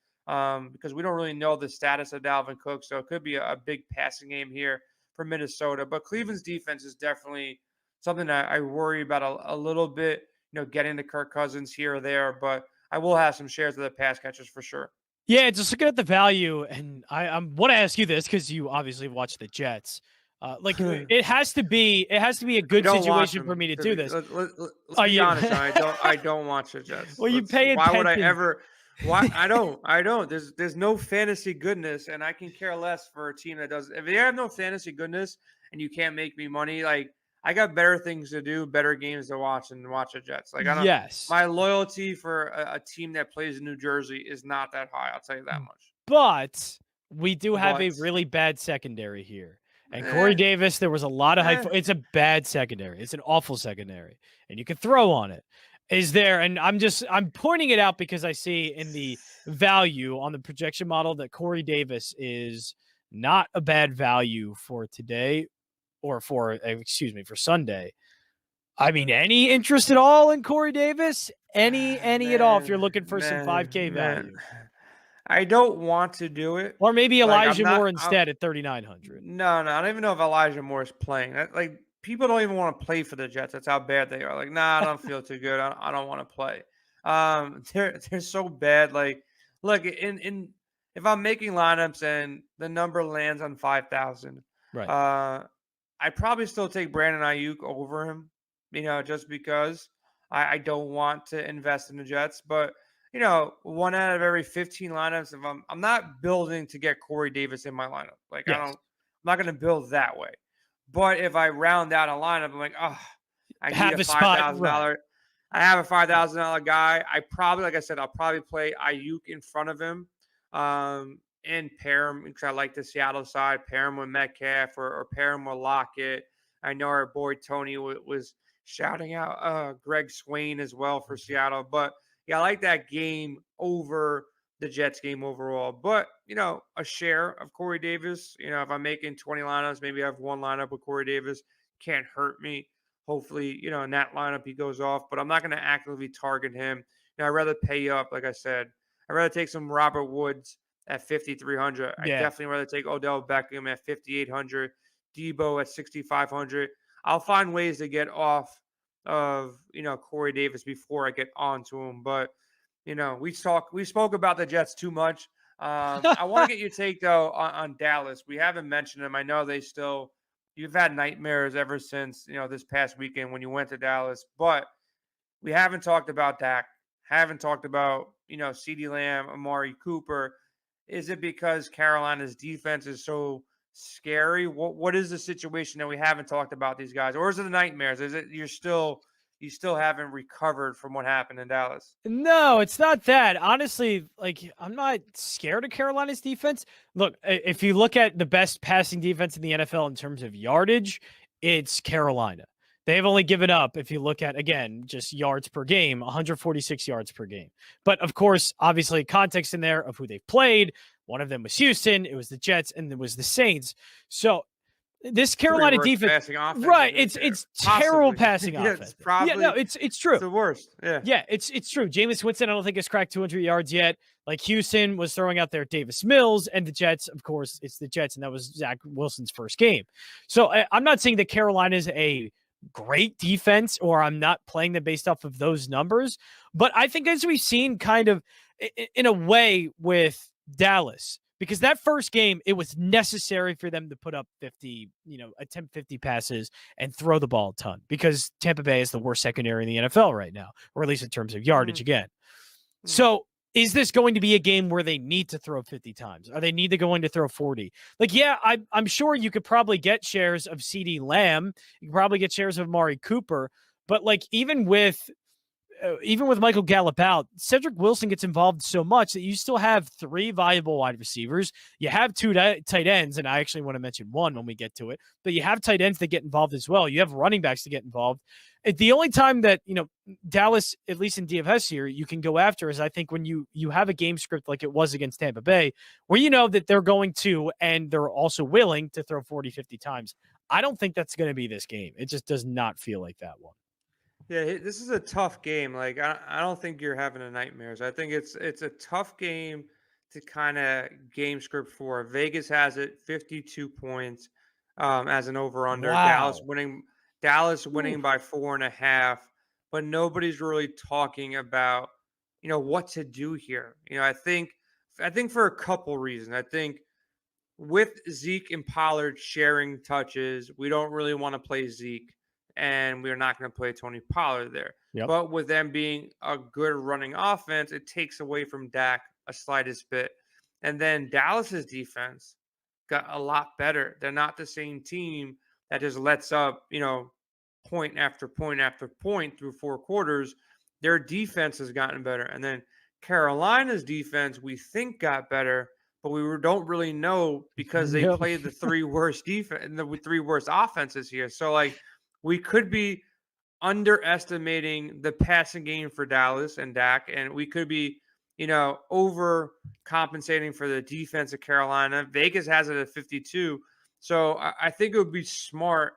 because we don't really know the status of Dalvin Cook, so it could be a big passing game here for Minnesota. But Cleveland's defense is definitely something that I worry about a little bit, getting to Kirk Cousins here or there. But I will have some shares of the pass catchers for sure. Yeah, just looking at the value, and I want to ask you this because you obviously watch the Jets. It has to be a I good don't watch situation for them. me to do this. Let's Are be you? honest, John. I don't watch the Jets. Well, you pay Why would I attention. ever? Why I don't. There's no fantasy goodness, and I can care less for a team that does. If they have no fantasy goodness and you can't make me money, like I got better things to do, better games to watch, and watch the Jets. Like I don't. Yes, My loyalty for a team that plays in New Jersey is not that high. I'll tell you that much. but we do have a But really bad secondary here. And Corey eh, Davis, there was a lot of hype. eh. It's a bad secondary. It's an awful secondary, and you can throw on it. Is there? And I'm pointing it out because I see in the value on the projection model that Corey Davis is not a bad value for today, or for for Sunday. I mean, any interest at all in Corey Davis? Any at all? If you're looking for some 5K Man. value, I don't want to do it. or maybe Like I'm Elijah not. Moore instead at 3,900. No. I don't even know if Elijah Moore is playing. Like people don't even want to play for the Jets. That's how bad they are. Like, nah, I don't feel too good. I don't want to play. They're so bad. Like, look in if I'm making lineups and the number lands on 5,000, Right. I probably still take Brandon Ayuk over him. Just because I don't want to invest in the Jets, but one out of every 15 lineups. If I'm not building to get Corey Davis in my lineup, like Yes. I'm not going to build that way. But if I round out a lineup, I'm like, oh, I need Have a a spot, $5,000. right. I have a $5,000 guy. Like I said, I'll probably play Ayuk in front of him, and pair him because I like the Seattle side. Pair him with Metcalf or pair him with Lockett. I know our boy Tony was shouting out Greg Swain as well for Seattle, but yeah, I like that game over the Jets game overall. But, a share of Corey Davis, if I'm making 20 lineups, maybe I have one lineup with Corey Davis, can't hurt me. Hopefully, in that lineup he goes off, but I'm not going to actively target him. I'd rather pay up, like I said. I'd rather take some Robert Woods at 5,300. Yeah. I'd definitely rather take Odell Beckham at 5,800, Debo at 6,500. I'll find ways to get off of Corey Davis before I get onto him. But we spoke about the Jets too much. I want to get your take though on Dallas. We haven't mentioned them. I know you've had nightmares ever since this past weekend when you went to Dallas, but we haven't talked about Dak. Haven't talked about CeeDee Lamb, Amari Cooper. Is it because Carolina's defense is so scary? What is the situation that we haven't talked about these guys, or is it the nightmares? Is it you still haven't recovered from what happened in Dallas? No, it's not that. Honestly, I'm not scared of Carolina's defense. Look, if you look at the best passing defense in the NFL in terms of yardage, it's Carolina. They've only given up, if you look at, again, just yards per game, 146 yards per game. But of course, obviously, context in there of who they've played. One of them was Houston, it was the Jets, and it was the Saints. So this Carolina defense, right? It's terrible passing offense. It's true. It's the worst. Yeah, it's true. Jameis Winston, I don't think has cracked 200 yards yet. Like Houston was throwing out there Davis Mills, and the Jets, of course, it's the Jets, and that was Zach Wilson's first game. So I'm not saying that Carolina is a great defense, or I'm not playing them based off of those numbers. But I think as we've seen kind of in a way with Dallas, because that first game, it was necessary for them to put up 50, attempt 50 passes and throw the ball a ton, because Tampa Bay is the worst secondary in the NFL right now, or at least in terms of yardage again. So is this going to be a game where they need to throw 50 times? Or they need to go in to throw 40? I'm sure you could probably get shares of CeeDee Lamb. You could probably get shares of Amari Cooper. But even with Michael Gallup out, Cedric Wilson gets involved so much that you still have 3 viable wide receivers. You have 2 tight ends, and I actually want to mention one when we get to it. But you have tight ends that get involved as well. You have running backs to get involved. The only time that, Dallas, at least in DFS here, you can go after is, I think, when you have a game script like it was against Tampa Bay, where you know that they're going to, and they're also willing to throw 40, 50 times. I don't think that's going to be this game. It just does not feel like that one. Yeah, this is a tough game. Like I don't think you're having a nightmares. I think it's a tough game to kind of game script for. Vegas has it 52 points as an over under. Wow. Dallas winning by 4.5, but nobody's really talking about what to do here. I think for a couple reasons. I think with Zeke and Pollard sharing touches, we don't really want to play Zeke, and we're not going to play Tony Pollard there. Yep. But with them being a good running offense, it takes away from Dak a slightest bit. And then Dallas's defense got a lot better. They're not the same team that just lets up, point after point after point through 4 quarters. Their defense has gotten better. And then Carolina's defense, we think, got better, but we don't really know because they Yep. played the 3 worst defense and the 3 worst offenses here. So like we could be underestimating the passing game for Dallas and Dak, and we could be, overcompensating for the defense of Carolina. Vegas has it at 52. So I think it would be smart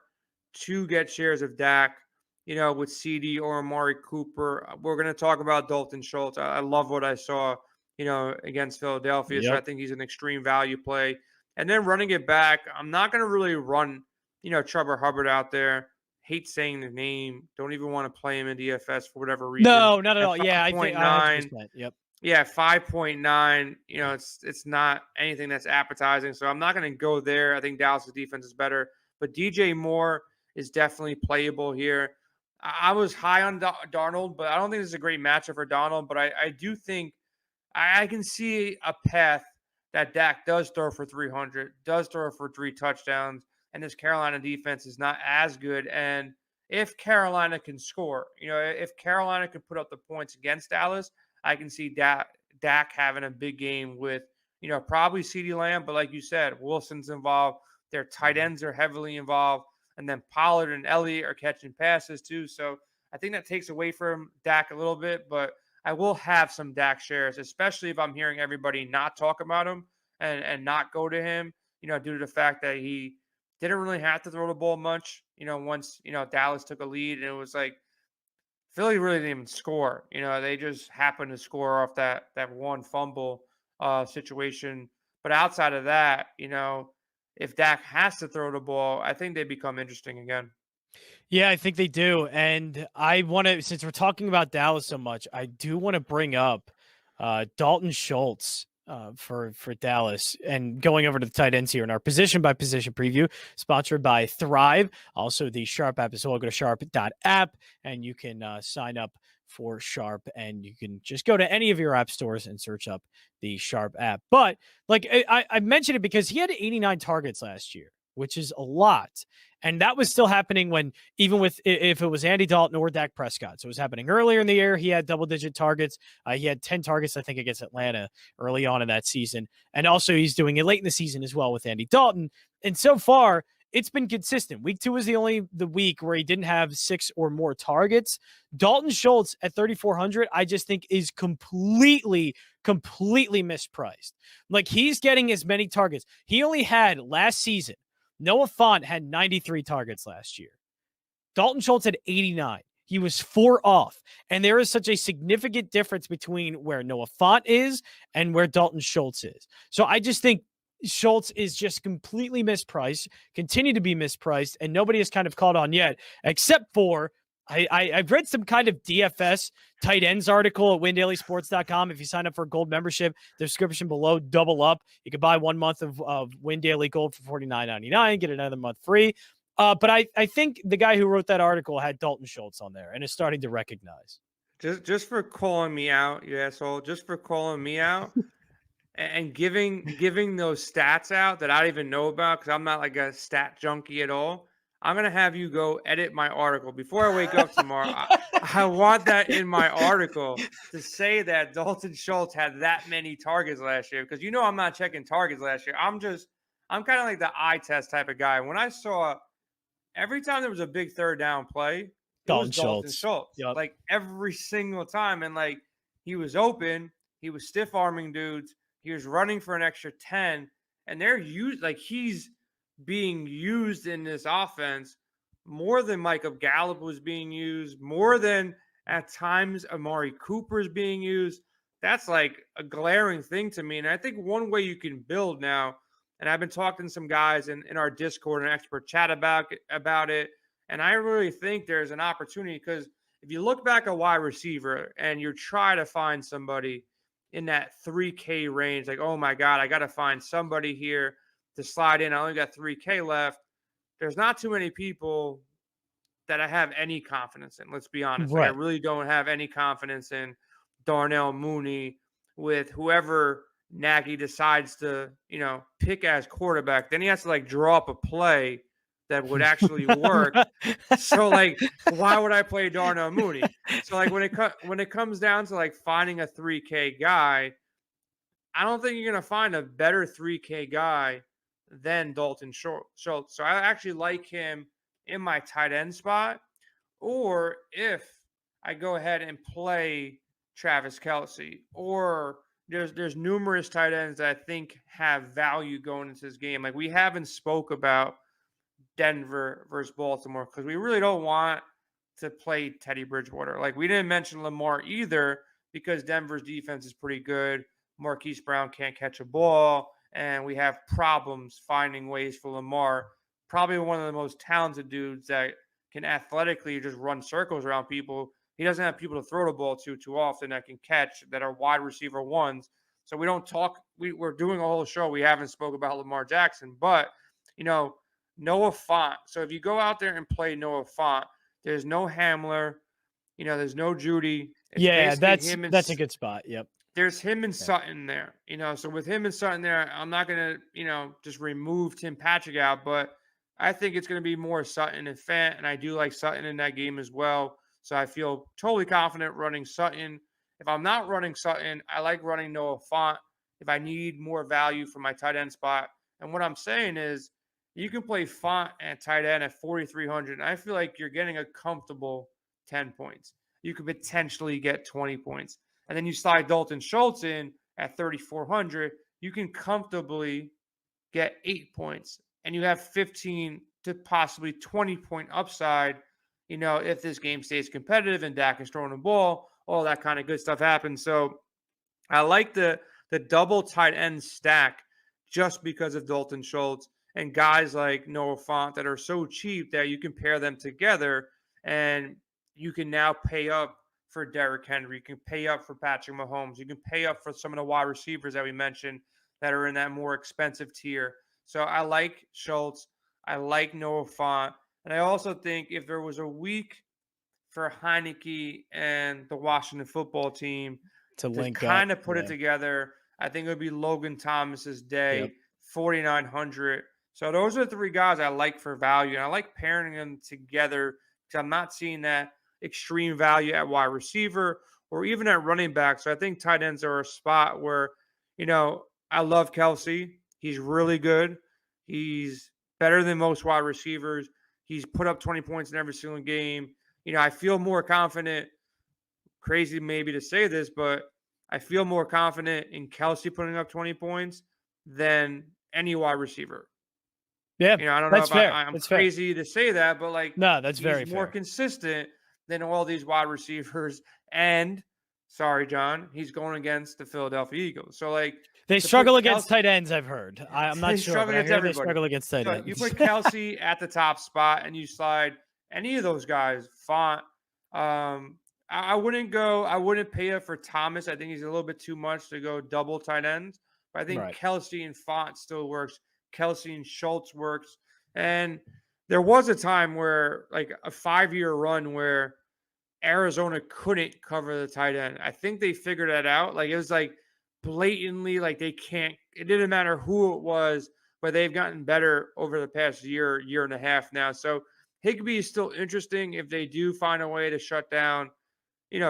to get shares of Dak, with CD or Amari Cooper. We're going to talk about Dalton Schultz. I love what I saw, against Philadelphia. So I think he's an extreme value play. And then running it back, I'm not going to really run, Chubb or Hubbard out there. Hate saying the name. Don't even want to play him in DFS for whatever reason. No, not at all. Yeah, I think 100%. Yep. Yeah, 5.9. It's not anything that's appetizing. So I'm not going to go there. I think Dallas' defense is better. But DJ Moore is definitely playable here. I was high on Darnold, but I don't think this is a great matchup for Darnold. But I do think I can see a path that Dak does throw for 300, does throw for 3 touchdowns, and this Carolina defense is not as good. And if Carolina can score, if Carolina can put up the points against Dallas, I can see Dak having a big game with, probably CeeDee Lamb. But like you said, Wilson's involved. Their tight ends are heavily involved. And then Pollard and Elliott are catching passes too. So I think that takes away from Dak a little bit. But I will have some Dak shares, especially if I'm hearing everybody not talk about him and not go to him, due to the fact that he didn't really have to throw the ball much, once, Dallas took a lead. And it was like Philly really didn't even score. They just happened to score off that one fumble situation. But outside of that, if Dak has to throw the ball, I think they become interesting again. Yeah, I think they do. And I want to, since we're talking about Dallas so much, I do want to bring up Dalton Schultz for Dallas. And going over to the tight ends here in our position by position preview, sponsored by Thrive. Also, the Sharp app as well. Go to sharp.app and you can sign up for Sharp, and you can just go to any of your app stores and search up the Sharp app. But like I mentioned it because he had 89 targets last year, which is a lot. And that was still happening when, even with, if it was Andy Dalton or Dak Prescott. So it was happening earlier in the year. He had double-digit targets. He had 10 targets, I think, against Atlanta early on in that season. And also he's doing it late in the season as well with Andy Dalton. And so far, it's been consistent. Week 2 is the week where he didn't have 6 or more targets. Dalton Schultz at 3,400, I just think is completely mispriced. Like, he's getting as many targets. He only had last season, Noah Fant had 93 targets last year. Dalton Schultz had 89. He was 4 off. And there is such a significant difference between where Noah Fant is and where Dalton Schultz is. So I just think Schultz is just completely mispriced, continue to be mispriced, and nobody has kind of caught on yet, except for I've read some kind of DFS tight ends article at windailysports.com. If you sign up for a gold membership, the description below, double up. You can buy 1 month of Win Daily Gold for $49.99, get another month free. But I think the guy who wrote that article had Dalton Schultz on there and is starting to recognize. Just for calling me out, you asshole, just for calling me out and giving those stats out that I don't even know about, because I'm not like a stat junkie at all. I'm going to have you go edit my article before I wake up tomorrow. I want that in my article to say that Dalton Schultz had that many targets last year, because I'm not checking targets last year. I'm kind of like the eye test type of guy. When I saw every time there was a big third down play, Dalton Schultz. Yep. Like every single time. And like, he was open, he was stiff arming dudes, he was running for an extra 10, and he's being used in this offense more than Micah Gallup was being used, more than at times Amari Cooper is being used. That's like a glaring thing to me. And I think one way you can build now, and I've been talking to some guys in our Discord and expert chat about it, and I really think there's an opportunity, because if you look back at wide receiver and you're trying to find somebody in that 3K range, like, oh my God, I got to find somebody here to slide in. I only got 3K left. There's not too many people that I have any confidence in. Let's be honest. Like, I Right. really don't have any confidence in Darnell Mooney with whoever Nagy decides to, pick as quarterback. Then he has to like draw up a play that would actually work. So like, why would I play Darnell Mooney? So like when it comes down to like finding a 3K guy, I don't think you're gonna find a better 3K guy than Dalton Schultz. So I actually like him in my tight end spot. Or if I go ahead and play Travis Kelce, or there's numerous tight ends that I think have value going into this game. Like, we haven't spoke about Denver versus Baltimore because we really don't want to play Teddy Bridgewater. Like, we didn't mention Lamar either because Denver's defense is pretty good. Marquise Brown can't catch a ball, and we have problems finding ways for Lamar. Probably one of the most talented dudes that can athletically just run circles around people. He doesn't have people to throw the ball to too often that can catch, that are wide receiver ones. So we don't talk. We're doing a whole show. We haven't spoke about Lamar Jackson, but Noah Fant. So if you go out there and play Noah Fant, there's no Hamler. There's no Judy. It's Yeah, basically that's a good spot. Yep. There's him and Sutton there. So with him and Sutton there, I'm not gonna just remove Tim Patrick out, but I think it's going to be more Sutton and Fant, and I do like Sutton in that game as well. So I feel totally confident running Sutton. If I'm not running Sutton, I like running Noah Fant if I need more value for my tight end spot. And what I'm saying is you can play Fant at tight end at 4,300, and I feel like you're getting a comfortable 10 points. You could potentially get 20 points. And then you slide Dalton Schultz in at 3,400, you can comfortably get 8 points. And you have 15 to possibly 20-point upside, if this game stays competitive and Dak is throwing the ball, all that kind of good stuff happens. So I like the double tight end stack just because of Dalton Schultz and guys like Noah Fant that are so cheap that you can pair them together and you can now pay up for Derrick Henry. You can pay up for Patrick Mahomes. You can pay up for some of the wide receivers that we mentioned that are in that more expensive tier. So I like Schultz. I like Noah Fant. And I also think if there was a week for Heineke and the Washington football team to kind of put it together, I think it would be Logan Thomas's day, 4,900. So those are the three guys I like for value. And I like pairing them together because I'm not seeing that extreme value at wide receiver or even at running back. So I think tight ends are a spot where, I love Kelce. He's really good. He's better than most wide receivers. He's put up 20 points in every single game. I feel more confident, crazy maybe to say this, but I feel more confident in Kelce putting up 20 points than any wide receiver. Yeah, I don't know if I'm crazy to say that, but no, that's very more consistent than all these wide receivers. And sorry, John, he's going against the Philadelphia Eagles. So they struggle against tight ends, I've heard. I'm not sure, but I hear they struggle against tight ends. You put Kelce at the top spot and you slide any of those guys, Font. I wouldn't pay up for Thomas. I think he's a little bit too much to go double tight ends. But I think Kelce and Font still works. Kelce and Schultz works. And there was a time where, a 5-year run where Arizona couldn't cover the tight end. I think they figured that out. It was blatantly they can't. It didn't matter who it was, but they've gotten better over the past year and a half now. So Higbee is still interesting if they do find a way to shut down,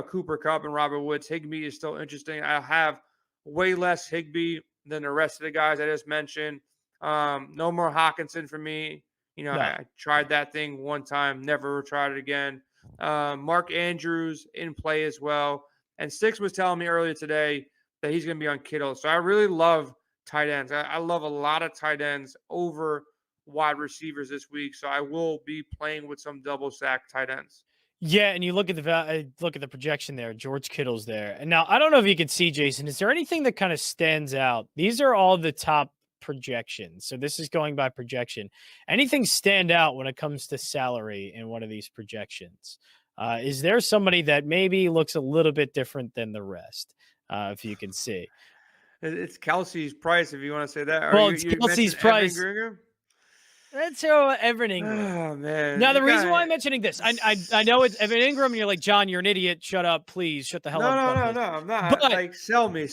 Cooper Kupp and Robert Woods. Higbee is still interesting. I'll have way less Higbee than the rest of the guys I just mentioned. No more Hawkinson for me. I tried that thing one time, never tried it again. Mark Andrews in play as well. And Six was telling me earlier today that he's going to be on Kittle. So I really love tight ends. I love a lot of tight ends over wide receivers this week. So I will be playing with some double stack tight ends. Yeah, and you look at the projection there. George Kittle's there. And now I don't know if you can see, Jason, is there anything that kind of stands out? These are all the top projections. So this is going by projection. Anything stand out when it comes to salary in one of these projections? Is there somebody that maybe looks a little bit different than the rest? If you can see. It's Kelsey's price, if you want to say that. Or Well, you, it's you Kelsey's mentioned Evan price. Ingram? Let's throw Evan Ingram. Oh, man. Now, You the reason why got I'm mentioning this, I know it's Evan Ingram, and you're like, John, you're an idiot. Shut up, please. Shut the hell up about this. No. I'm not. But Like, sell me.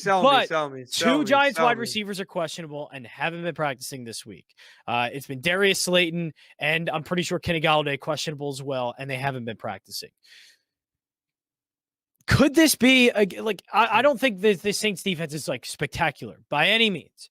two Giants wide receivers are questionable and haven't been practicing this week. It's been Darius Slayton, and I'm pretty sure Kenny Golladay questionable as well, and they haven't been practicing. Could this be I don't think the Saints defense is like spectacular by any means,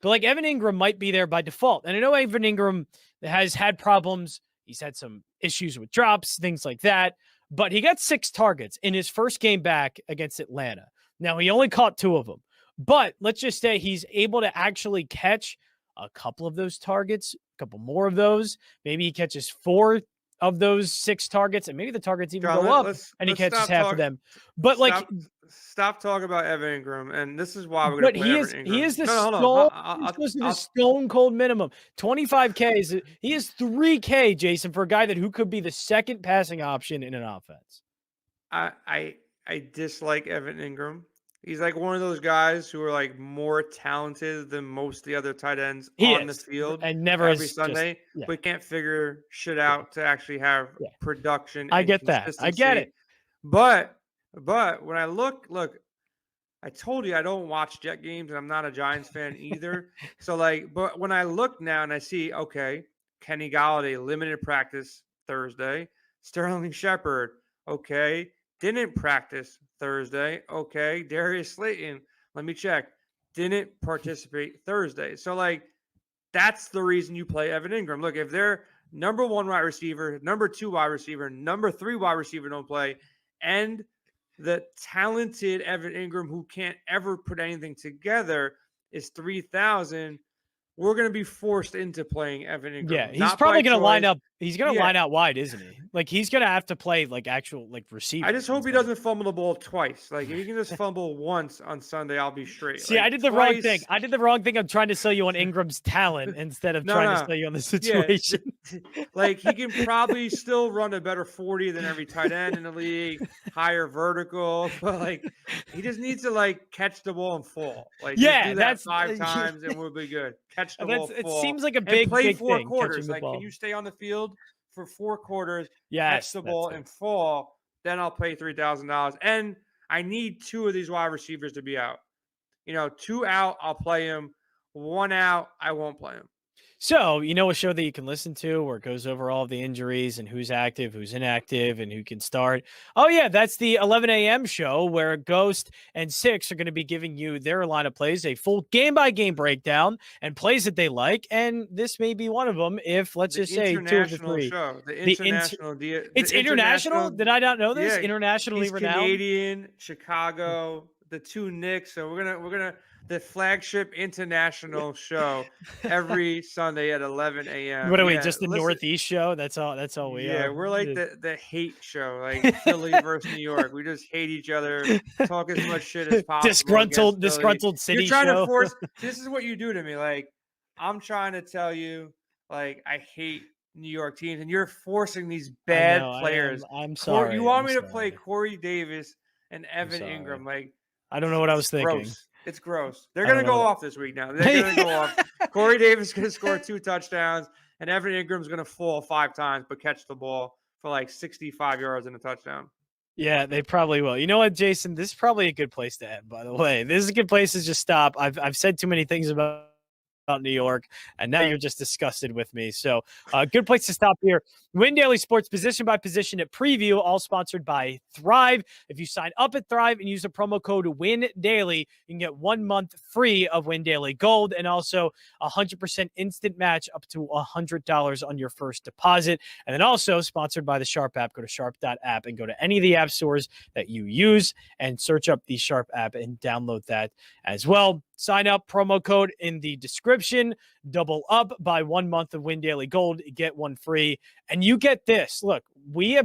but like Evan Ingram might be there by default. And I know Evan Ingram has had problems. He's had some issues with drops, things like that, but he got 6 targets in his first game back against Atlanta. Now he only caught 2 of them, but let's just say he's able to actually catch a couple of those targets, a couple more of those. Maybe he catches 4 of those 6 targets, and maybe the targets even go up, and he catches half of them. But stop talking about Evan Ingram, and this is why we're going to play Evan Ingram. He is the stone cold minimum. 25K he is 3K, Jason, for a guy who could be the second passing option in an offense. I dislike Evan Ingram. He's like one of those guys who are like more talented than most of the other tight ends on the field and never every Sunday, but can't figure shit out to actually have production. I get that. I get it. But when I look, I told you I don't watch Jet games, and I'm not a Giants fan either. So but when I look now and I see, okay, Kenny Golladay limited practice Thursday, Sterling Shepard, okay, didn't practice Thursday. Okay. Darius Slayton, let me check. Didn't participate Thursday. So, that's the reason you play Evan Ingram. Look, if they're number 1 wide receiver, number 2 wide receiver, number 3 wide receiver don't play, and the talented Evan Ingram who can't ever put anything together is 3,000, we're going to be forced into playing Evan Ingram. Yeah, he's probably going to line up. He's going to line out wide, isn't he? He's going to have to play actual receiver. I just hope he doesn't fumble the ball twice. If he can just fumble once on Sunday, I'll be straight. See, I did the wrong thing. I'm trying to sell you on Ingram's talent instead of trying to sell you on the situation. Yeah. He can probably still run a better 40 than every tight end in the league, higher vertical, but he just needs to catch the ball and fall. Do that 5 times and we'll be good. Catch the ball, fall. It seems like a big play big 4 thing, quarters. Can you stay on the field for 4 quarters, catch the ball and fall? Then I'll pay $3,000. And I need 2 of these wide receivers to be out. 2 out, I'll play him. 1 out, I won't play him. So, a show that you can listen to where it goes over all of the injuries and who's active, who's inactive, and who can start. Oh, yeah, that's the 11 a.m. show where Ghost and Six are going to be giving you their line of plays, a full game-by-game breakdown and plays that they like. And this may be one of them if, let's just say, 2 of the 3. Show. It's international? Did I not know this? Yeah, internationally renowned? Canadian, Chicago, the 2 Knicks. So we're gonna the flagship international show every Sunday at 11 a.m. What are we, just the Northeast show? That's all we are. Yeah, we're like the hate show, Philly versus New York. We just hate each other, talk as much shit as possible. Disgruntled city You're trying show. to force, this is what you do to me. I'm trying to tell you, I hate New York teams, and you're forcing these bad players. I'm sorry. You want me to play Corey Davis and Evan Ingram? I don't know what I was thinking. Gross. It's gross. They're going to go off this week now. They're going to go off. Corey Davis is going to score 2 touchdowns, and Evan Ingram's going to fall 5 times but catch the ball for 65 yards and a touchdown. Yeah, they probably will. You know what, Jason? This is probably a good place to end, by the way. This is a good place to just stop. I've said too many things about New York, and now you're just disgusted with me. So good place to stop here. Win Daily Sports, position by position at preview, all sponsored by Thrive. If you sign up at Thrive and use the promo code Win Daily, you can get 1 month free of Win Daily Gold and also 100% instant match up to $100 on your first deposit. And then also sponsored by the Sharp app. Go to sharp.app and go to any of the app stores that you use and search up the Sharp app and download that as well. Sign up, promo code in the description, double up, buy 1 month of Win Daily Gold, get 1 free. And you get this. Look, we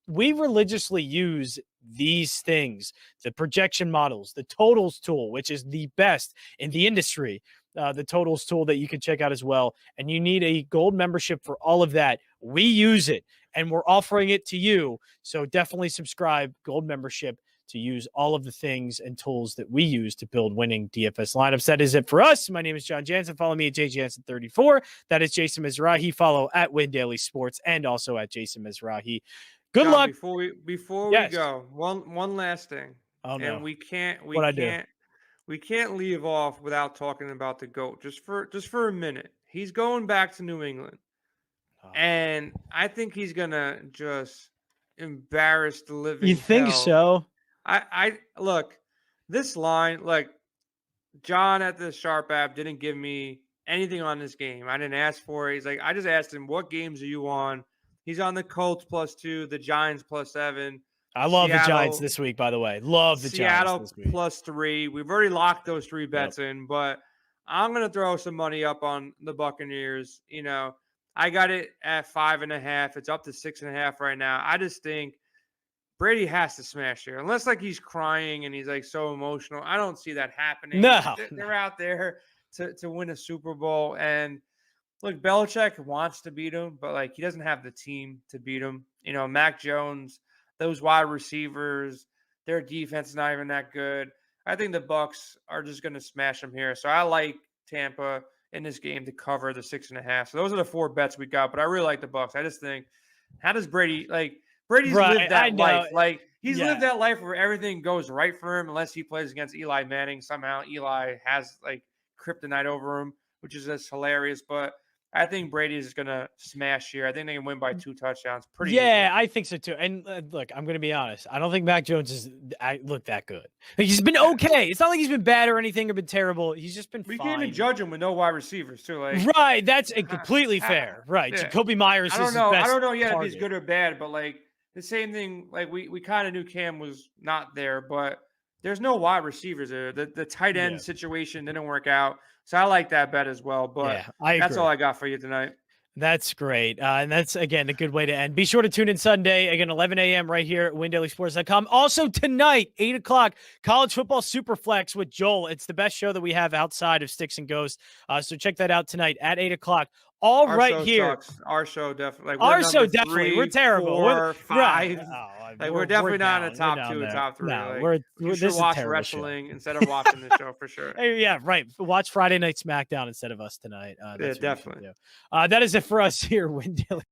religiously use these things, the projection models, the totals tool, which is the best in the industry, the totals tool that you can check out as well. And you need a gold membership for all of that. We use it. and we're offering it to you. So definitely subscribe, gold membership, to use all of the things and tools that we use to build winning DFS lineups. That is it for us. My name is John Jansen. Follow me at JJansen34. That is Jason Mezrahi. Follow at Win Daily Sports and also at Jason Mezrahi. Good John, luck. Before we Yes. go, one last thing. Oh no. And we can't leave off without talking about the GOAT just for a minute. He's going back to New England. And I think he's gonna just embarrass the living You think hell. so? I look, this line, like John at the Sharp app didn't give me anything on this game. I didn't ask for it. He's like, I just asked him, what games are you on? He's on the Colts +2, the Giants +7. I love the Giants this week, by the way. Love the Seattle Giants this week. +3. We've already locked those 3 bets in, but I'm gonna throw some money up on the Buccaneers. You know, I got it at 5.5. It's up to 6.5 right now. I just think Brady has to smash here, unless like he's crying and he's like so emotional. I don't see that happening. No, they're out there to win a Super Bowl. And look, Belichick wants to beat him, but like he doesn't have the team to beat him. You know, Mac Jones, those wide receivers, their defense is not even that good. I think the Bucs are just going to smash them here. So I like Tampa in this game to cover the 6.5. So those are the 4 bets we got. But I really like the Bucs. I just think, how does Brady like? Brady's lived that life. Like he's lived that life where everything goes right for him, unless he plays against Eli Manning. Somehow Eli has like kryptonite over him, which is just hilarious. But I think Brady is going to smash here. I think they can win by 2 touchdowns. Pretty easily. I think so too. And look, I'm going to be honest. I don't think Mac Jones looked that good. Like, he's been okay. It's not like he's been bad or anything or been terrible. He's just been fine. We can't even judge him with no wide receivers too. Like, right. That's completely fair. Right. Yeah. Jacoby Myers. I don't know yet target. if he's good or bad, but like the same thing. Like we kind of knew Cam was not there, but there's no wide receivers there. The tight end situation didn't work out. So I like that bet as well. But that's all I got for you tonight. That's great. And that's, again, a good way to end. Be sure to tune in Sunday, again, 11 a.m. right here at WinDailySports.com. Also tonight, 8 o'clock, College Football Superflex with Joel. It's the best show that we have outside of Sticks and Ghosts. So check that out tonight at 8 o'clock. Our show sucks. Our show definitely. Like, our show definitely. 3, we're terrible. 4, 5. Right. We're definitely not in the top 2 or top 3. No, you should watch wrestling instead of watching the show for sure. Yeah, right. Watch Friday Night SmackDown instead of us tonight. That's definitely. That is it for us here, Win Daily.